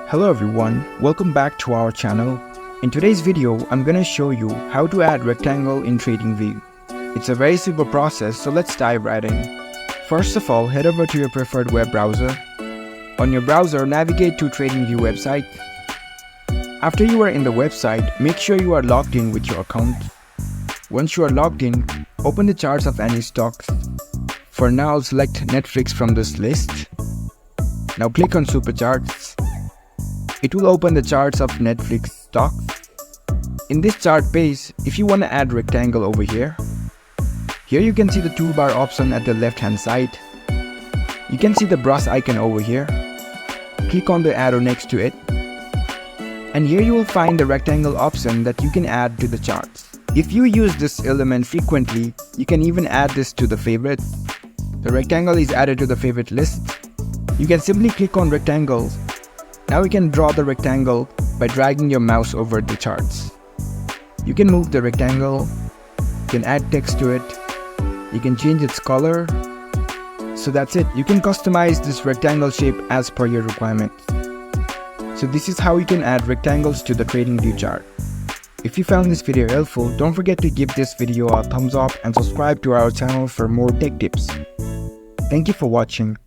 Hello everyone, welcome back to our channel. In today's video, I'm gonna show you how to add rectangle in TradingView. It's a very simple process, so let's dive right in. First of all, head over to your preferred web browser. On your browser, navigate to TradingView website. After you are in the website, make sure you are logged in with your account. Once you are logged in, open the charts of any stocks. For now, select Netflix from this list. Now click on Super Charts. It will open the charts of Netflix stocks. In this chart page, if you want to add rectangle over here you can see the toolbar option at the left hand side. You can see the brush icon over here. Click on the arrow next to it. And here you will find the rectangle option that you can add to the charts. If you use this element frequently, you can even add this to the favorites. The rectangle is added to the favorite list. You can simply click on rectangles. Now you can draw the rectangle by dragging your mouse over the charts. You can move the rectangle, you can add text to it, you can change its color. So that's it, you can customize this rectangle shape as per your requirements. So this is how you can add rectangles to the TradingView chart. If you found this video helpful, don't forget to give this video a thumbs up and subscribe to our channel for more tech tips. Thank you for watching.